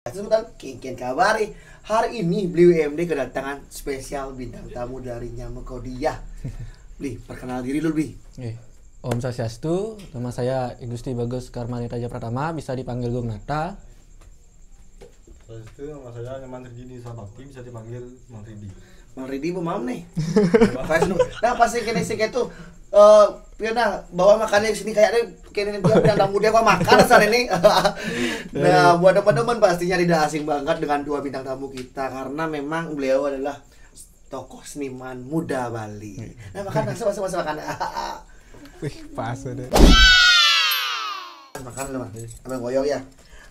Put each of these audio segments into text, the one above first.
Sebentar, kian kabari. Hari ini Beli UMD kedatangan spesial bintang tamu dari Nyamuk Kodiah. Beli, perkenal diri dulu, Beli. Om Swastiastu, nama saya Igusti Bagus Karmani Raja Pratama, bisa dipanggil Gung Nata. Itu nama saya Nyaman Ridini Sabakti, bisa dipanggil Mang Ridi. Mang Ridi pemam nih. Nah pasti kini sih itu Piona bawa makannya sini kayaknya kini dia bilang tamu dia kok makan saat ini. Nah buat teman-teman pastinya tidak asing banget dengan dua bintang tamu kita karena memang beliau adalah tokoh seniman muda Bali. Nah makan masuk makan. Wih, pas deh. Makan loh, ambil goyong ya.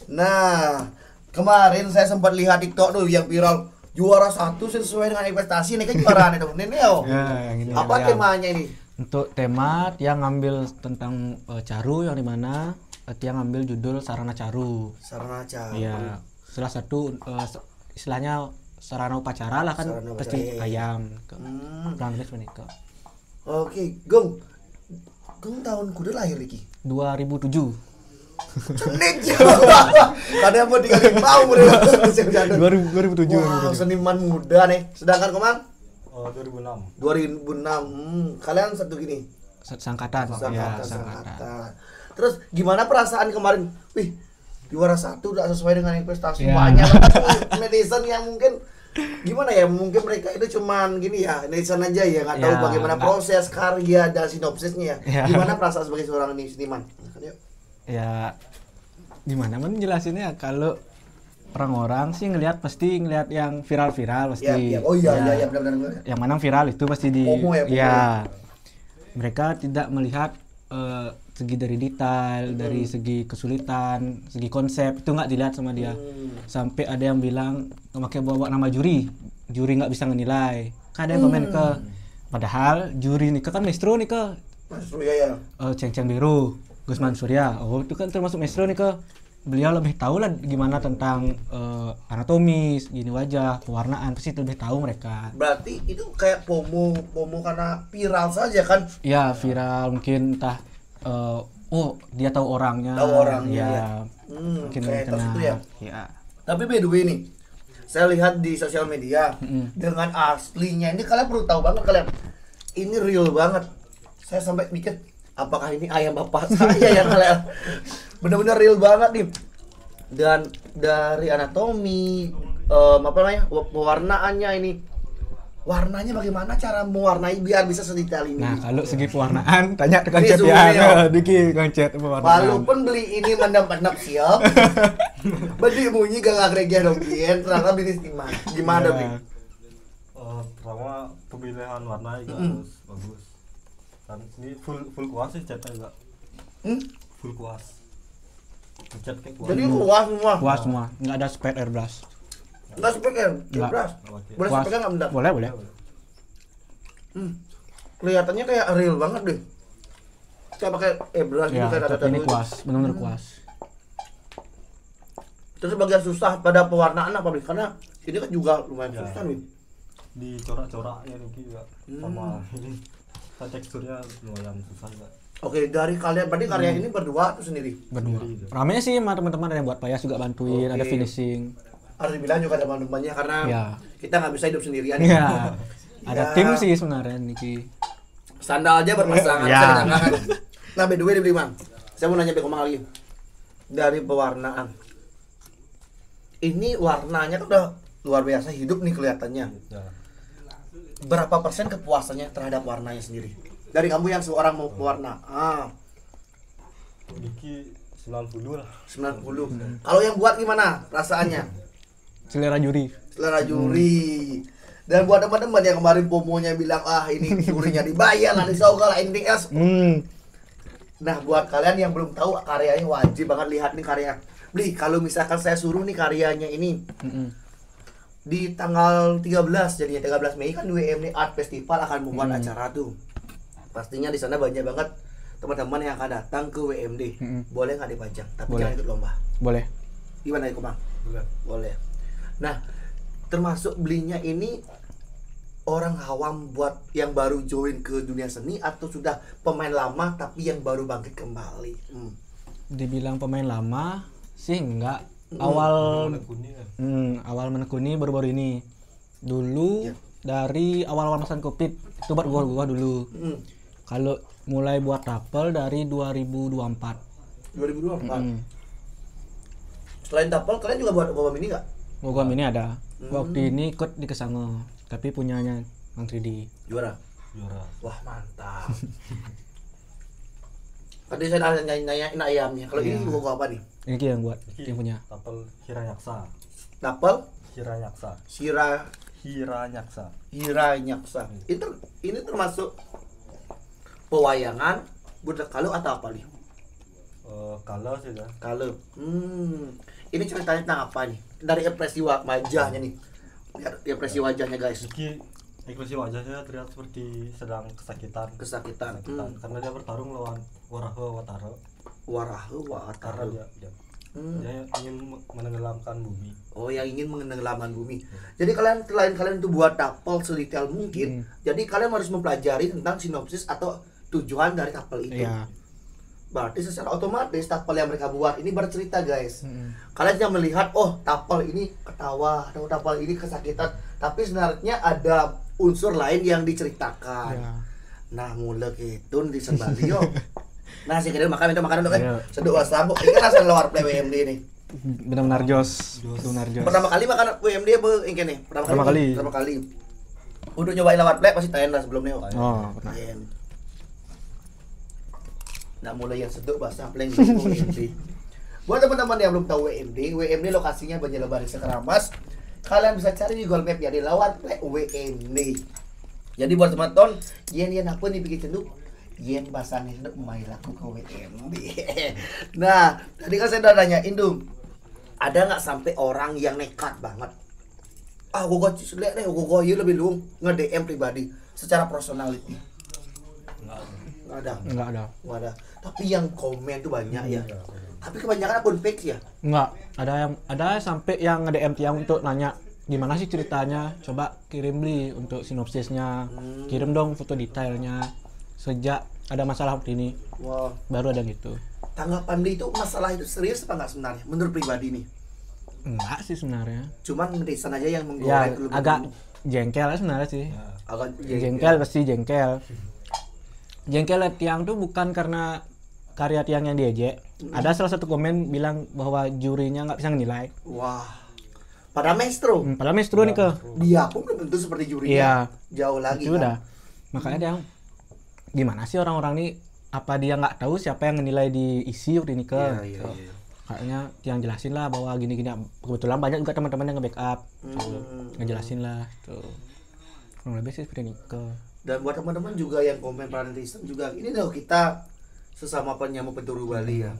Nah kemarin saya sempat lihat TikTok tuh yang viral juara 1 sesuai dengan investasi nih kan juaraan itu. Ini yo. Ya, yang ini apa yang temanya ini? Untuk tema dia ngambil tentang caru, yang dimana dia ngambil judul Sarana Caru. Sarana caru. Iya, salah satu istilahnya sarana upacara lah kan, Sarana pasti upacara, iya. ayam. Kurang lebih seperti itu. Oke, Gung tahun kudu lahir iki. 2007. Cenik ya. Kadang mau tinggalin mau 2007. Wow, seniman muda nih. Sedangkan Komang 2006. 2006. Kalian satu gini. Sangkatan. Ya, sangkatan. Terus gimana perasaan kemarin? Wih, juara 1 udah sesuai dengan investasi Ya. banyak banget. Netizen yang mungkin gimana ya? Mungkin mereka itu cuman gini ya, netizen aja ya, nggak tahu Ya, bagaimana proses karya dan sinopsisnya. Ya. Gimana perasaan sebagai seorang seniman? Yuk. Ya, gimana menjelasinnya, kalau orang-orang sih pasti ngelihat yang viral-viral pasti. Ya. Oh iya benar-benar. Yang mana viral itu pasti di FOMO ya, FOMO. ya. Mereka tidak melihat segi dari detail, dari segi kesulitan, segi konsep itu nggak dilihat sama dia. Sampai ada yang bilang pakai bawa nama juri nggak bisa menilai. Kan ada yang komen ke, padahal juri nih kan maestro nih ke Mas Surya ya. Ceng Biru, Gusman Surya. Oh, itu kan termasuk maestro nih ke. Beliau lebih tahu lah gimana tentang anatomis, gini wajah, pewarnaan, pasti lebih tahu mereka. Berarti itu kayak FOMO karena viral saja kan? Ya, viral mungkin entah oh, dia tahu orangnya. Tahu orangnya, ya. Mungkin kayak kenal. itu ya. Ya. Tapi by the way nih, saya lihat di sosial media dengan aslinya ini kalian perlu tahu banget kalian. Ini real banget. Saya sampai mikir apakah ini ayam bapak saya yang kalian benar-benar real banget nih. Dan dari anatomi apa namanya? Pewarnaannya ini. Warnanya bagaimana cara mewarnai biar bisa sedetail ini? Nah, kalau segi pewarnaan tanya tukang Ini cat Zuri, ya. ya. Diki tukang cat pewarnaan. Walaupun beli ini mendapat siap, beli bunyi gak agregia dong, Bien. Ternyata bisnis gimana, Bli? Pertama pemilihan warna juga harus bagus. Dan ini full kuas sih catnya juga. Full kuas. Cat kayak kuas. Jadi luas semua. Puas semua, nggak ada spare airbrush. Enggak speker, Nggak. jelas. Boleh Puas. speker enggak bentar? Boleh. Kelihatannya kayak real banget deh. Kayak pakai airbrush gitu Ya, kayak tapi ini kuas, benar-benar kuas. Terus bagian susah pada pewarnaan apa, Bli? Karena ini kan juga lumayan Ya. susah, Bli. Di corak-coraknya ini juga sama ini. Teksturnya lumayan susah juga. Oke, dari kalian berarti karya ini berdua atau sendiri? Berdua. Sendiri. Rame sih sama teman-teman, ada yang buat payas juga bantuin, Oke. ada finishing. Harus dibilang juga ada teman-temannya karena Ya. kita nggak bisa hidup sendirian. Iya. Ada Ya. tim sih sebenarnya Niki. Sandal aja berpasangan. Ya. bisa ditangan. Nah, by the way, Bli, Bang. Saya mau nanya Bang lagi. Dari pewarnaan. Ini warnanya kan udah luar biasa hidup nih kelihatannya. Ya. Berapa persen kepuasannya terhadap warnanya sendiri? Dari kamu yang seorang mau pewarna. Diki 90 lah. 90. Kalau yang buat gimana perasaannya? Selera juri. Selera juri. Dan buat teman-teman yang kemarin pomonya bilang ini jurinya dibayar lah disogol anything else. Nah, buat kalian yang belum tahu karyanya wajib banget lihat nih karya. Bli, kalau misalkan saya suruh nih karyanya ini di tanggal 13 jadinya 13 Mei kan WMD Art Festival akan membuat acara tuh. Pastinya di sana banyak banget teman-teman yang akan datang ke WMD. Boleh nggak dipajang? Tapi Boleh. jangan ikut lomba. Boleh. Gimana ya, Komang? Boleh. Boleh. Nah, termasuk belinya ini orang awam buat yang baru join ke dunia seni atau sudah pemain lama tapi yang baru bangkit kembali? Dibilang pemain lama sih enggak, awal Menekuni kan. awal menekuni baru-baru ini. Dulu dari awal-awal masa Covid itu buat gua dulu. Kalau mulai buat tapel dari 2024. 2024. Selain tapel, kalian juga buat Gogam ini nggak? Gogam ini ada. Waktu ini ikut di Kesango, tapi punyanya Bang 3D. Juara. Juara. Wah mantap. Tadi saya nanya ayamnya. Kalau ini Gogam apa nih? Ini Ki yang buat, yang punya. Tapel Hiranyaksa. Tapel Hiranyaksa. Hiranyaksa. Hiranyaksa. Ini termasuk pewayangan budak kalau atau apa nih? Kalau sih kan. Kalau. Ini ceritanya tentang apa nih? Dari ekspresi wajahnya nih. Lihat ekspresi wajahnya guys. Iki ekspresi wajahnya terlihat seperti sedang kesakitan. Karena dia bertarung lawan Waraha Watara. Karena dia ingin menenggelamkan bumi. Oh, yang ingin menenggelamkan bumi. Jadi selain kalian itu buat tapel sedetail mungkin, jadi kalian harus mempelajari tentang sinopsis atau tujuan dari tapel itu. Iya. Berarti secara otomatis tapel yang mereka buat ini bercerita guys. Kalian jangan melihat tapel ini ketawa atau tapel ini kesakitan, tapi sebenarnya ada unsur lain yang diceritakan. Iya. Nah, mulai itu di Sembali yo. Nah, sih kira makan dulu kan. Iya. Seduk wasam. Ini kan asal luar play WMD nih. Benar-benar jos. Benar jos. Pertama kali makan WMD apa ini nih? Pertama kali. Udah nyobain lawar play pasti tayan lah sebelumnya. Oh, pernah. Nah, mulai yang seduk bahasa play WMD. Buat teman-teman yang belum tahu WMD lokasinya Banjarlebar Sekeramas. Kalian bisa cari di Google Map ya di lawar play WMD. Jadi buat teman-teman, yen apa nih bikin cenduk? Yen basane seduk main laku ke WMD. Nah, tadi kan saya udah nanya Indum, ada nggak sampai orang yang nekat banget? Gua lihat deh, gua lebih lu nge-DM pribadi secara personality. Nggak ada. Tapi yang komen tuh banyak ya. Tapi kebanyakan akun fake ya. Enggak, ada sampai yang nge-DM Tiang untuk nanya gimana sih ceritanya, coba kirim beli untuk sinopsisnya, kirim dong foto detailnya. Sejak ada masalah seperti ini, baru ada gitu. Tanggapan dia itu masalah itu serius apa enggak sebenarnya? Menurut pribadi nih? Enggak sih sebenarnya. Cuman netizen aja yang Ya, menggoreng agak jengkel lah sebenarnya sih. Agak Jengkel pasti jengkel. Jengkel Tiang tuh bukan karena karya Tiang yang diejek. Ada salah satu komen bilang bahwa jurinya nggak bisa nilai. Wah. Pada maestro. Padahal maestro nih ke. Dia pun belum tentu seperti jurinya. Iya. Jauh lagi. Itu udah. Makanya dia gimana sih orang-orang nih, apa dia nggak tahu siapa yang menilai di isi waktu ini ke. Iya. Kayaknya Tiang jelasin lah bahwa gini-gini. Kebetulan banyak juga teman-teman yang nge-backup. Ngejelasin lah tuh. Kurang lebih sih seperti ini ke. Dan buat teman-teman juga yang komen para netizen juga, ini loh kita sesama penyamu Penturu Bali ya.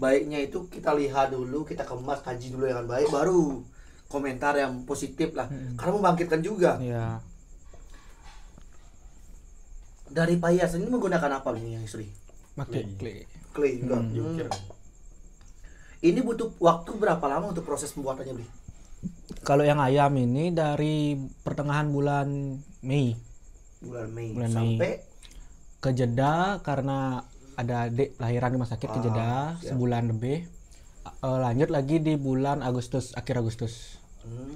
Baiknya itu kita lihat dulu, kita kemas, kaji dulu yang baik, baru komentar yang positif lah. Karena membangkitkan juga. Iya. Dari payasan ini menggunakan apa nih yang istri? Pakai Clay juga. Jungkir. Ini butuh waktu berapa lama untuk proses pembuatannya, Bli? Kalau yang ayam ini dari pertengahan bulan Mei. Bulan Mei Bulan sampai ke Jeddah karena ada adik lahiran di rumah sakit ke Jeddah sebulan lebih. Lanjut lagi di bulan Agustus, akhir Agustus.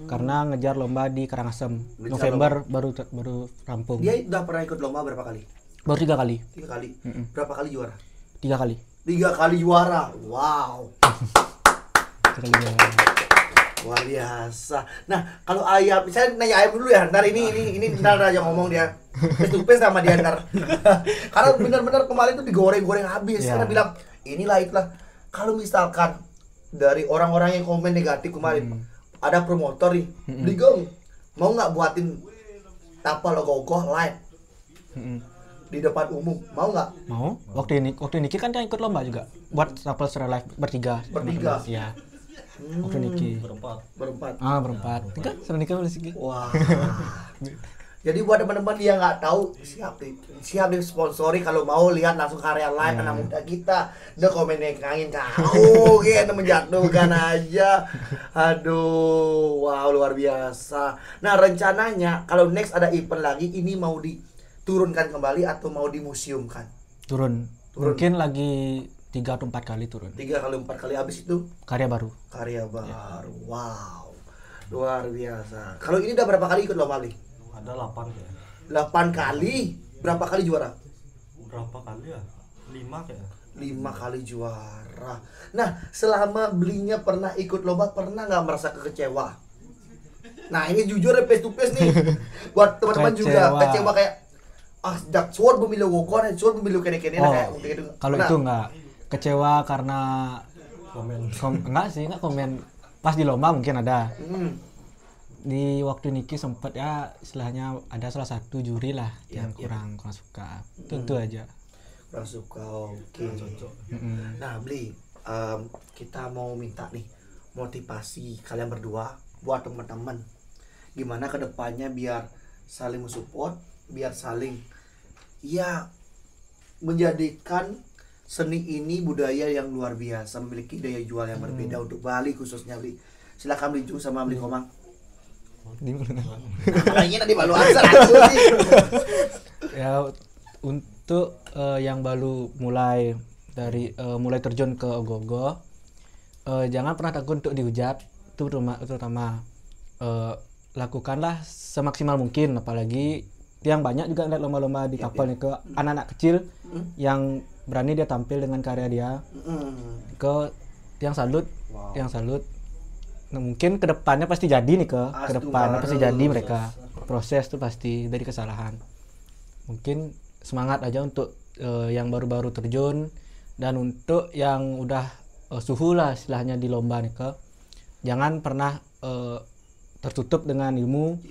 Karena ngejar lomba di Karangasem. November baru rampung. Dia udah pernah ikut lomba berapa kali? Baru 3 kali. 3 kali. Berapa kali juara? 3 kali. 3 kali juara. Wow. 3 kali juara. Luar biasa. Nah, kalau ayam, saya nanya ayam dulu ya. Ntar ini ntar aja ngomong dia. Face to face sama dia ntar. Karena benar-benar kemarin tuh digoreng-goreng habis. Karena bilang, inilah itulah. Kalau misalkan dari orang-orang yang komen negatif kemarin, ada promotor nih, Ligong, mau nggak buatin tapal ogoh-ogoh live di depan umum, mau nggak? Mau. Waktu ini kan dia ikut lomba juga. Buat tapal secara live bertiga. Iya. Waktu Niki. Berempat. Berempat. Tiga sama Niki boleh sih. Wah. Jadi buat teman-teman yang nggak tahu, siap disponsori kalau mau lihat langsung karya live anak muda kita. Udah komen yang kangen kau, gitu menjatuhkan aja. Aduh, wow luar biasa. Nah rencananya kalau next ada event lagi, ini mau diturunkan kembali atau mau dimuseumkan? Turun. Mungkin lagi 3 atau 4 kali turun. 3 kali 4 kali, habis itu Karya baru. karya baru. Wow, luar biasa. Kalau ini udah berapa kali ikut lomba Bli? Ada 8 ya. 8 kali. Berapa kali juara? Berapa kali ya? 5 kayak. 5 kali juara. Nah, selama Blinya pernah ikut lomba, pernah nggak merasa kecewa? Nah, ini jujur ya, face to face nih. Buat teman-teman juga kecewa kayak dak suar pemilu gokon, suar pemilu kene-kene kayak gitu. Kalau itu enggak kecewa karena Komen. enggak sih, enggak komen. Pas di lomba mungkin ada. Hmm. Di waktu Niki sempat ya istilahnya ada salah satu juri lah yang kurang suka. Tentu aja. Kurang suka. Oke. Cocok. Nah, Bli, kita mau minta nih motivasi kalian berdua buat teman-teman. Gimana kedepannya biar saling mensupport, biar saling ya menjadikan seni ini budaya yang luar biasa, memiliki daya jual yang berbeda untuk Bali khususnya, Bli. Silakan Bli Jung sama Bli Komang. Kayaknya tadi balu asal Ya untuk yang baru mulai terjun ke ogoh-ogoh, jangan pernah takut untuk dihujat, terutama lakukanlah semaksimal mungkin, apalagi yang banyak juga lihat lomba-lomba di kapal nih ke anak-anak kecil yang berani dia tampil dengan karya dia, ke yang salut. Nah, mungkin kedepannya pasti jadi nih kedepannya pasti jadi mereka proses tuh pasti dari kesalahan. Mungkin semangat aja untuk yang baru-baru terjun, dan untuk yang udah suhu lah istilahnya di lomba nih jangan pernah tertutup dengan ilmu.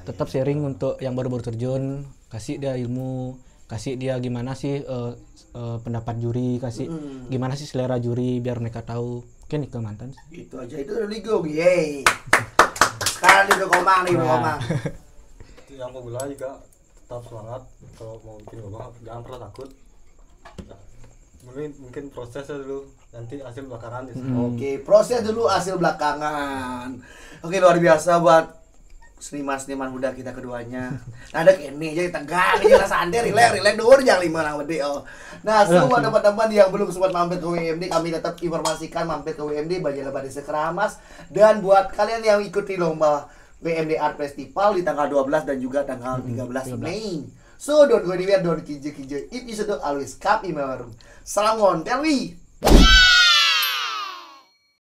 Tetap sharing untuk yang baru-baru terjun, kasih dia ilmu, kasih dia gimana sih pendapat juri, kasih gimana sih selera juri biar mereka tahu. Mungkin ke mantan sih. Itu aja, itu udah ligo, yeay. Sekarang di Komang nih, Komang. Yang pemula juga tetap semangat kalau mau bikin lomba, jangan pernah takut. Mungkin prosesnya dulu, nanti hasil belakangan. Oke, proses dulu, hasil belakangan. Oke, luar biasa buat seniman-seniman muda kita keduanya. Nah, ada kene jadi tegang, jadi santai, relax dulu jangan lima lang bede. Nah, semua teman-teman yang belum sempat mampir ke WMD, kami tetap informasikan mampir ke WMD Banjar Lebar Desa Keramas. Dan buat kalian yang ikuti lomba WMD Art Festival di tanggal 12 dan juga tanggal 13 Mei. So don't go anywhere, don't kinje. If you should always come in my room. Salam on, tell me.